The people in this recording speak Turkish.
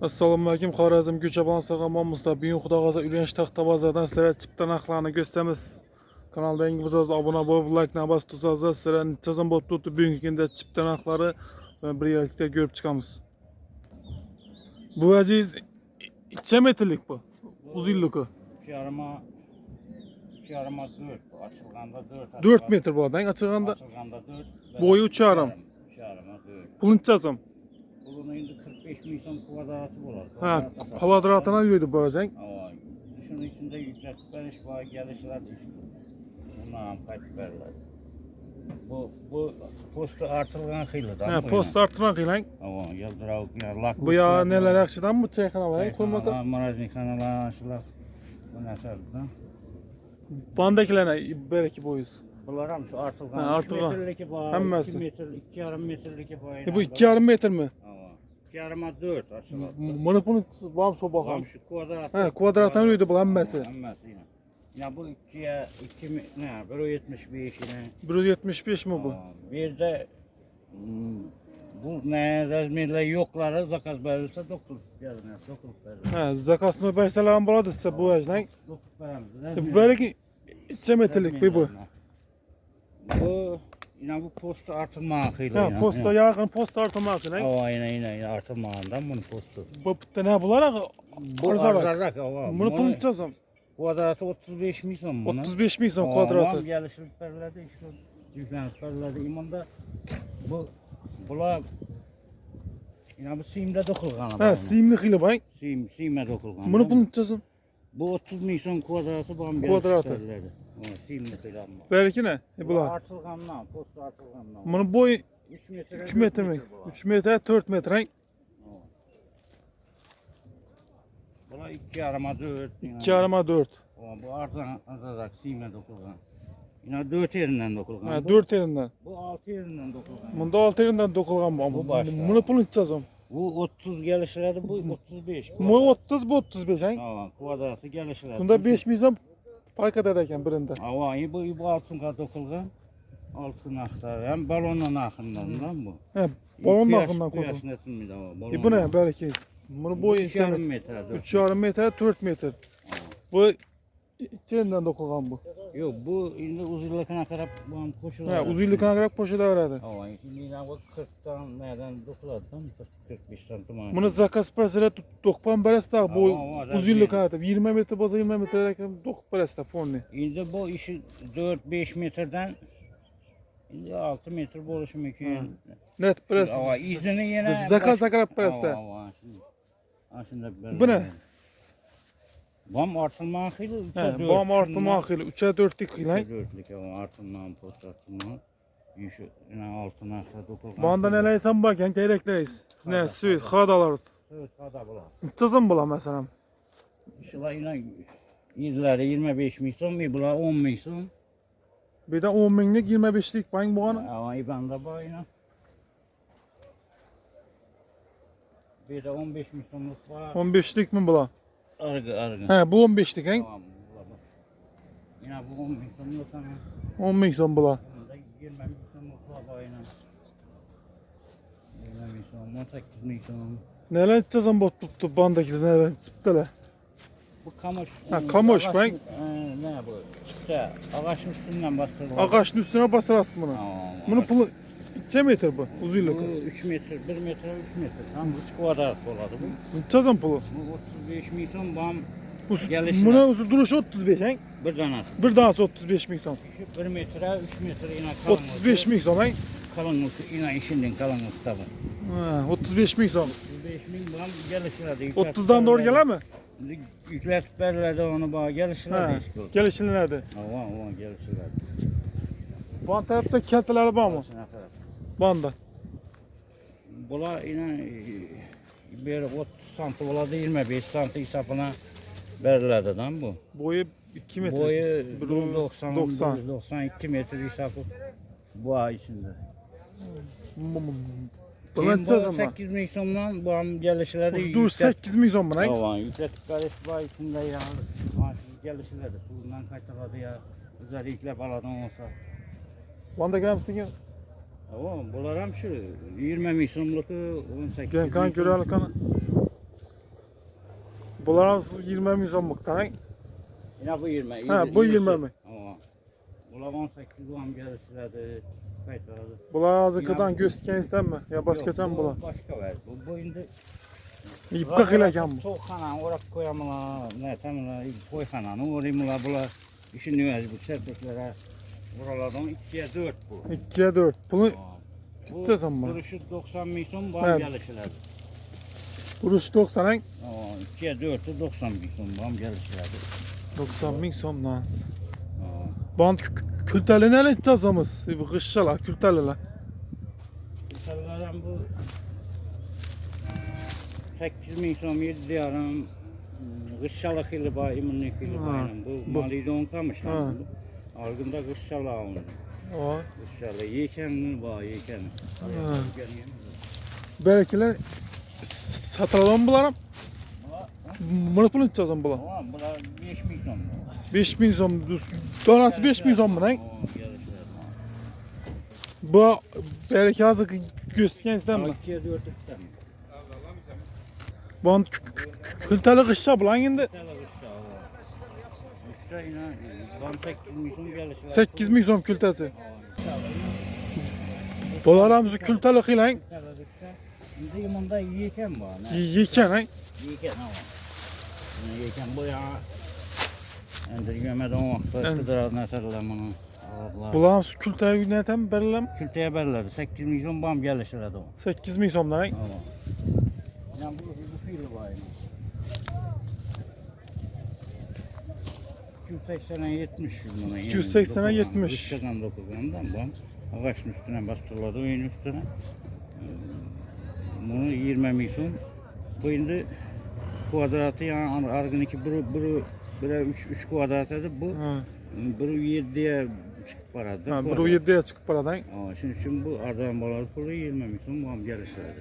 Assalomu alaykum. Xorazm Ko'chaban Sog'omomizda Buyuk Xudogaza Urganch taxta bozordan sizlarga chipta narxlarini ko'rsatamiz. Kanalda yangi bo'lsangiz obuna bo'lib, like-ni bossangiz, sizlarga tizim bo'lib turibdi. Bugungi kunda chipta narxlari birgalikda ko'rib chiqamiz. Bu aziz 2 metrlik bu. Uzunluğu. 2,5 4 açılganda 4 4 metr bu adam açılganda. Açılganda 4 Boyu 3,5. 2,5 4 Pulun çazım. Bunun indi 45 milyon kvadratı bular. Ha, kvadratına yürüdü bu adam. Şunun içinde yükseltme iş var, gelişler iş. Bundan kaç verler. Bu postu artırılan xeylidir. Ha, post artıran kıylan. Yıldırav, lak. Bu ya neler yakşıdan mı çayxana var? Koymata. Maraznik kanalar, aşılar. Bu nəsərdir? Bandakilerine belki boyuz. Bunlar ham şu artırılan. Ha, artırılan. 2 metrlik var, Hemmesi. 2 metr, 2,5 metrlik var. Bu 2,5 metr mi? 2,5 4 aşılar. Bunu bağım soba Tam şu kvadrat. Ha, kvadratına yürüdü bu hemmesi. Hemmesi yine. Ya bu 2'ye 2 ne? 1,75 yine. 1,75 mi bu? Bir de bu ne razmerler yokları zakaz verirse doktor gelmez, doktor verir. Ha, zakasını verseler buladı size bu ajdan. Doktor verir. Belki 2 metrlik bu. Bu yine bu postu artırma xeyli. Ha, posta yakın posta artırmak lan. Yine artırmağından bunu postu. Bu ne bular? Bu arzarak. Bunu punçazam. Kvadratı 35 milyon bunu. 35 milyon kvadratı. Tamam geliştirip verildi işte. Yüklenip verildi. İmanda bunlar yine bu simde dokulgan. Ha, simli xili bak. Sime dokulgan. Bunu punçazam. Bu 30 milyon kvadratı bana Kvadratı. verildi. Simde filan bu. Belki ne? Bu Bular. artırgandan, postu artırgandan. Bunun boyu 3 metre. 3 metre mi? 3 metre 4 metre. Bunlar 2,5 4. 2,5 4. Bu arzarak sime dokulgan. Yine 4 yerinden dokulgan. Ha, 4 yerinden. Bu 6 yerinden dokulgan. Bunda 6 yerinden dokulgan bu. Bu başka. Bunu punçazam. Bu 30 gelişlerde bu 35. Bu 30 bu 35 ha. Tamam, kvadratı gelişlerde. Bunda 5 milyon fark ederken birinde. Bu altın kat dokulgan. Altın aktar. Hem balonun akından bu. He, balonun akından koydu. koydu. Bu ne belki? Bunu boyu 2,5 metre. 3,5 metre 4 metre. Bu içinden dokulgan bu. Yok bu indi uzunluğuna kadar bu an koşular. He, uzunluğuna kadar poşete verdi. Şimdi yine bu 40'tan nereden dokuladı tam 45 santim. Bunu zakas presere dokpan beresta bu Ama uzunluğuna kadar 20 metre boza 20 metreden dok beresta fonni. Şimdi bu işi 4-5 metreden şimdi 6 metre boluşu mümkün. Net beresta. Ama izini yine zakas beresta. Aslında Bu ne? Bam artırma xeyli 3'e 4. Bam artırma xeyli 3'e 4'lük xeyli. 4'lük ama artırma post artırma. Yuşu yine altına xeyli dokulgan. Banda neleysen bakın gerekleyiz. Ne süt xadalarız. Evet kada bular. Tızım bula mesela. İnşallah yine izləri 25 milyon mi bular 10 milyon. Bir de 10 minlik 25'lik bank bu ana. Ama ibanda bu yine. Bir de 15 milyonluk var. 15'lik mi bula? Argı. He bu 15'lik he. Tamam bular. Yine bu 10 milyonluk ana. 10 milyon bula. Bunda 20 milyonluk var bu yine. 20 milyon, 18 milyon. Neler tızım bot tuttu bandakiler neler çıptılar. Bu kamış. Ha, kamış, ağaç- bak. Ne bu? İşte ağaçın üstünden bastırılır. Ağaçın üstüne basarsın bunu. Tamam. Bunu pulu 2 metre bu Bu uzunluğu. 3 metre, 1 metre, 3 metre. Tam 3 kvadrat oladı bu. Tızım pulu. Bu 35 milyon bam Bu Gelişine. buna uzun duruşu 35 he. bir tanesi. Bir tanesi 35 milyon. 1 metre, 3 metre yine kalın. 35 milyon he. Kalın yine işinden kalın tabi. Ha, 35 milyon. 35 milyon bam gelişirdi. 30'dan doğru gelir mi? Yükletip verirlerdi onu bana gelişirdi. Ha, gelişini nerede? Ama gelişirdi. Bu tarafta kelteleri var mı? Banda. Bula yine bir 30 santim oladı 25 santim hesabına verirlerdi lan bu. Boyu 2 metre. Boyu Biri 90, 90. 92 metre hesabı bu ay içinde. Buna çözüm var. 8 milyondan bu an gelişleri Dur 8 milyon buna. Tamam, yükletip karışık var içinde ya. Maaşı gelişleri bundan kaçırladı ya. Özellikle baladan olsa. Banda gelmişsin ya. Tamam, bunlar hem şu 20 milyonluk 18 Gel kan görelim kanı. Bunlar 20 min so'mlikdan. Yine bu 20. Ha, bu 20 mi? Ama. Ulan 18 gram geliştirdi. Kaytardı. Bular azıqıdan göstərsən mi? Ya başqaça mı bular? Başka ver. Bu indi. İpqa qilakan mı? Soğukxana oraq koyamılar. Ne tamamlar. Koyxananı orayımlar bunlar. İşin nüvəzi bu serpeklərə. Buralardan 2'ye 4 bu. 2'ye 4. Bunu Bu Tutacaqsan bunu. duruşu 90 milyon Hə. bam gelişirler. vuruş 90'ın 2'ye 4'ü 90 milyon bam gelişirler. 90 min so'mdan. Band kültəli nə edəcəksiniz? Bu qışşala, kültəlilər. Mesela bu 8 milyon 7 yarım kışçalık ili var, imunlu ili Ha, var. bu- Bu malidon kamışlar. Ha. Algında kışçalı alın. O. Kışçalı yeken var, yeken. Bəlkələr satılan bunlarım. Bunu pul edəcəksən bunlar. Tamam, bunlar 5 milyon. 5 min so'm. Donası 5 min so'm bunun. Bu bəlkə azı göstərsən mi? 2'ye 4 istem. Band kültəli qışşa bulan indi. Kışça yine bam 8 milyon gelişler. 8 min so'm kültəsi. Bunlarımızı kültəli qilan. Şimdi yumunda yiyken var. Yekən, ha? Yiyken ama. Yiyken bu ya. Ender yemeden vakti En- kıdırar neserler bunu. Allah. Bunlarımız kültəli nədən bəriləm? Külteye belirledi. 8 milyon bam gelişler de o. 8 min so'mdan. Ama. Yani bu fili var yani. 280'e 70 buna. 280'e 70. Kışçadan 9 gramdan bam. Ağaçın üstüne bastırladı, oyun üstüne. Bunu 20 milyon. Bu indi kvadratı yani argın 2 bura 3 kvadratadı bu. Ha. Buru 7'ye çıkıp paradı. Ha, bu 7'ye çıxıb paradan. Şimdi bu ardan baladı pulu 20 milyon bam gelişlerdi.